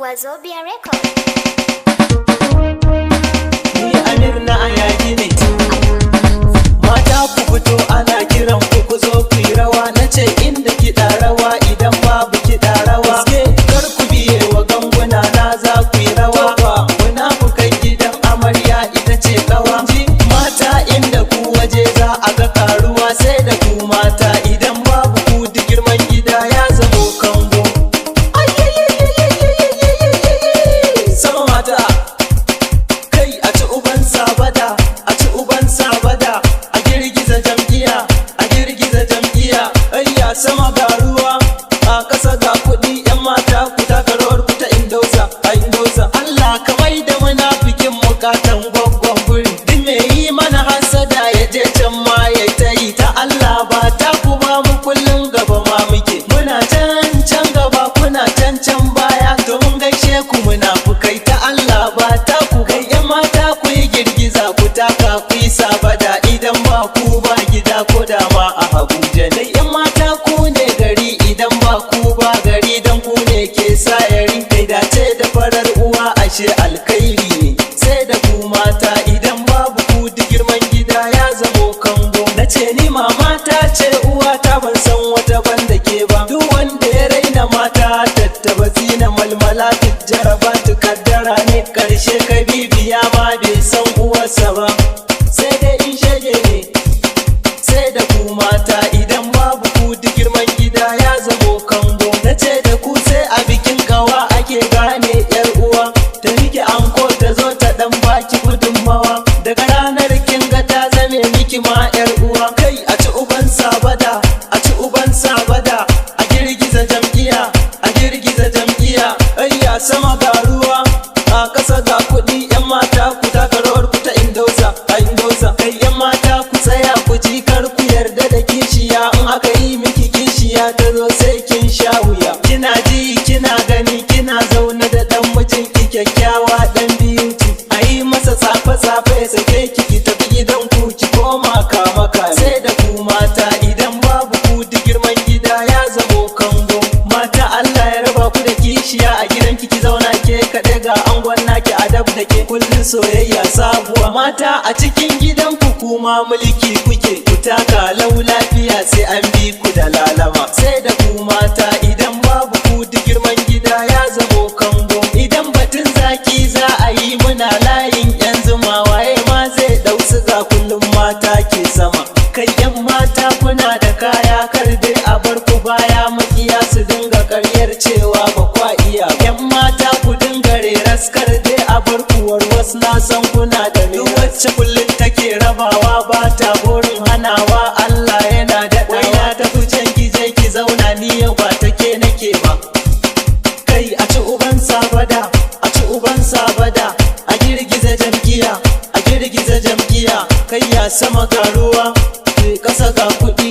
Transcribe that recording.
Wazobia Record. Ni Amir na ayaki ne. Mata ku fito ana kiran ku zo ku yi rawa. Nace inda kiɗa rawa idan babu kiɗa rawa. Kar ku biye wa ganguna na za ku yi rawa. Munafukan gidan amarya ita ce kawa. Mata inda ku waje za a ga karuwa sai da ku mata idan babu ku duk girman gida ya zamo kango. Sama mata kai a ci uban sabada, a ci uban sabada, a girgiza jam'iyya, a girgiza jam'iyya. Ayya sama ga ruwa, a ƙasa ga kuɗi, 'yan mata ku taka rawar ku ta indosa, a indosa. Allah ka mai da munafikin mukatan gwaggon guri. Duk me yi mana hasada ya je can ma ya ta yi. Ta Allah ba ta ku ba mu kullum gaba ma muke. Muna can can gaba kuna can can baya. To mun gaishe ku munafukai, ta Allah ba ta ku. Kai 'yan mata ku yi girgiza ku taka ku yi sabada. Idan ba ku ba gida ko da ma a Abuja ne. 'Yan mata ku ne gari idan ba ku ba gari. Dan ku ne ke sa yarin kai dace da farar uwa ashe alkhairi ne. Sai da ku mata idan babu ku duk girman gida ya zamo kango. Nace ni mama ta ce uwa ta ban san wata banda ke ba. Duk wanda ya raina mata tattaba zina malmala jaraba kaddara ne. Karshe ka bibiya ma bai san uwarsa ba. Sai dai in shege ne. Sai da ku mata idan babu ku duk girman gida ya zamo kango. Nace da ku sai a bikin kawa ake gane yar uwa. Ta rike anko ta zo ta dan baki gudunmawa. Daga ranar kin ga ta zame miki ma yar uwa. Kai a ci uban sabada, a ci uban sabada, a girgiza jam'iyya, a girgiza jam'iyya. Ayya sama ga ruwa, a ƙasa ga kuɗi. 'Yan mata ku taka rawar ku ta indosa, a indosa. Kai 'yan mata ku tsaya ku ji kar ku yarda da kishiya. In aka yi miki kishiya ta zo sai kin sha wuya. Kina ji kina gani kina zaune da ɗan mijin ki kyakkyawa ɗan beauty. A yi masa tsafe-tsafe sake ki tafi gidan ku ki koma kama. Sai da ku mata idan babu ku duk girman gida ya zamo kango. Mata Allah ya raba ku da kishiya a gidan ki zauna ke kaɗai ga angon naki adab da ke kullun soyayya sabuwa. Mata a cikin gidan ku kuma mulki kuke. Ku taka lau lafiya sai an bi ku da lalama. Sai da ku mata idan babu ku duk girman gida ya zamo kango. Idan batun zaki za a yi muna layin 'yan zuma. Waye ma zai ɗau siga kullum mata ke sama. Kai 'yan mata kuna da kaya kar dai a bar ku baya. Makiya su dinga karyar cewa ba kwa iya. 'Yan mata ku dinga reras kar dai a bar ku warwas. Na san kuna da duk wacce kullum take rabawa ba ta burin hanawa. Allah yana da ɗaya ta kucen gije ki zauna ni yau ba take nake ba. Kai a ci uban sabada, a ci uban sabada, a girgiza jam'iyya, a girgiza jam'iyya. Kai ya sama ga ruwa, ƙasa ga kuɗi.